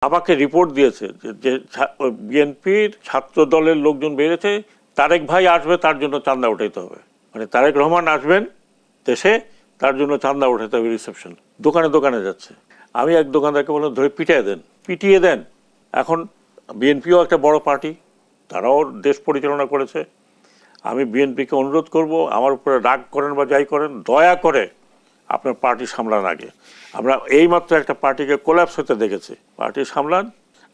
আমাকে রিপোর্ট দিয়েছে যে বিএনপির ছাত্র দলের লোকজন বেরিয়েছে, তারেক ভাই আসবে তার জন্য চাঁদা উঠাইতে হবে, মানে তারেক রহমান আসবেন দেশে তার জন্য চাঁদা উঠাইতে হবে রিসেপশন। দোকানে দোকানে যাচ্ছে। আমি এক দোকানদারকে বললাম ধরে পিটিয়ে দেন। এখন বিএনপিও একটা বড় পার্টি, তারাও দেশ পরিচালনা করেছে। আমি বিএনপিকে অনুরোধ করব, আমার উপরে রাগ করেন বা যাই করেন, দয়া করে আপনার পার্টি সামলান আগে। আমরা এইমাত্র একটা পার্টিকে কোল্যাপস হতে দেখেছি। পার্টি সামলান,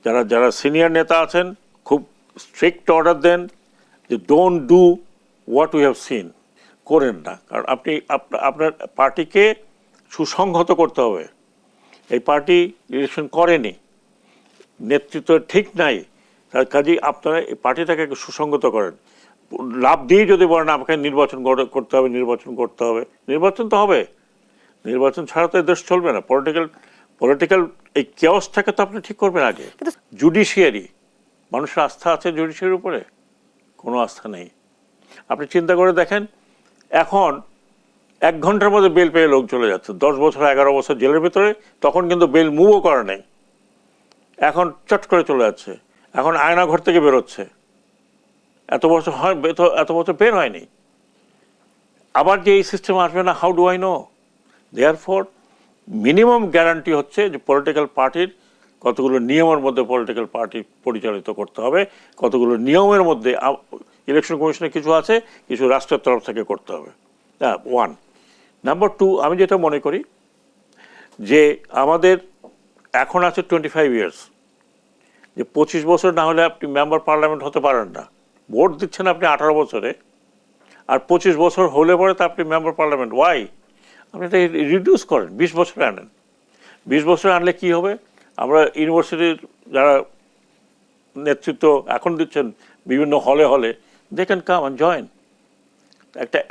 যারা যারা সিনিয়র নেতা আছেন খুব স্ট্রিক্ট অর্ডার দেন যে don't do what we have seen, করেন না। কারণ আপনি আপনার পার্টিকে সুসংহত করতে হবে। এই পার্টি ইলেকশন করেনি, নেতৃত্ব ঠিক নাই, তার কাজেই আপনারা এই পার্টিটাকে সুসংগত করেন। লাভ দিয়ে যদি বলেন আমাকে নির্বাচন করতে হবে, নির্বাচন করতে হবে, নির্বাচন তো হবে, নির্বাচন ছাড়া তো দেশ চলবে না। পলিটিক্যাল এই কেওসটাকে তো আপনি ঠিক করবেন আগে। জুডিশিয়ারি, মানুষের আস্থা আছে জুডিশিয়ারির উপরে? কোনো আস্থা নেই। আপনি চিন্তা করে দেখেন, এখন 1 ঘন্টার মধ্যে বেল পেয়ে লোক চলে যাচ্ছে। 10 বছর 11 বছর জেলের ভিতরে, তখন কিন্তু বেল মুভও করে নেই, এখন চট করে চলে যাচ্ছে। এখন আয়নাঘর থেকে বেরোচ্ছে, এত বছর বের হয়নি। আবার যে এই সিস্টেম আসবে না, how do I know? Therefore minimum guarantee হচ্ছে যে পলিটিক্যাল পার্টির কতগুলো নিয়মের মধ্যে পলিটিক্যাল পার্টি পরিচালিত করতে হবে, কতগুলো নিয়মের মধ্যে ইলেকশন কমিশনে কিছু আছে, কিছু রাষ্ট্রের তরফ থেকে করতে হবে। 1 নাম্বার 2, আমি যেটা মনে করি যে আমাদের এখন আছে 25 ইয়ার্স, যে 25 বছর না হলে আপনি মেম্বার পার্লামেন্ট হতে পারেন না। ভোট দিচ্ছেন আপনি 18 বছরে, আর 25 বছর হলে পরে তো আপনি মেম্বার পার্লামেন্ট। ওয়াই? আপনি এটা রিডিউস করেন, 20 বছরে আনেন। 20 বছরে আনলে কি হবে? আমরা ইউনিভার্সিটির যারা নেতৃত্ব এখন দিচ্ছেন বিভিন্ন হলে হলে, they can come and join.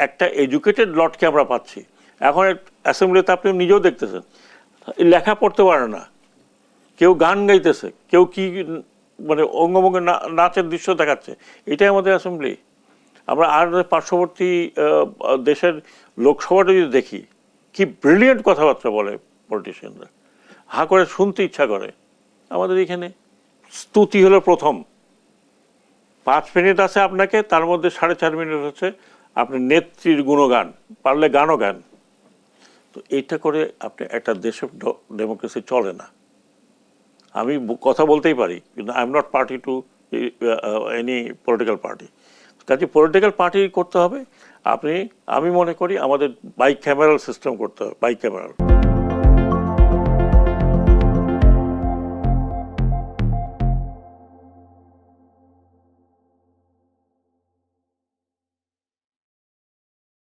একটা এডুকেটেড লটকে আমরা পাচ্ছি। এখন অ্যাসেম্বলিতে আপনি নিজেও দেখতেছেন লেখা পড়তে পারে না, কেউ গান গাইতেছে, কেউ কি মানে অঙ্গভঙ্গি নাচের দৃশ্য দেখাচ্ছে। এটাই আমাদের অ্যাসেম্বলি। আমরা আর পার্শ্ববর্তী দেশের লোকসভাটা যদি দেখি, কি ব্রিলিয়েন্ট কথাবার্তা বলে পলিটিশিয়ানরা, হা করে শুনতে ইচ্ছা করে। আমাদের এখানে স্তুতি হলো প্রথম, 5 মিনিট আছে আপনাকে, তার মধ্যে 4.5 মিনিট হচ্ছে আপনার নেত্রীর গুণগান, পারলে গানও গান। তো এইটা করে আপনি একটা দেশের ডেমোক্রেসি চলে না। আমি কথা বলতেই পারি, কিন্তু I am not party to any political party. কাজে পলিটিক্যাল পার্টি করতে হবে। আমি মনে করি আমাদের বাইক্যামেরাল সিস্টেম করতে হবে, বাইক্যামেরাল।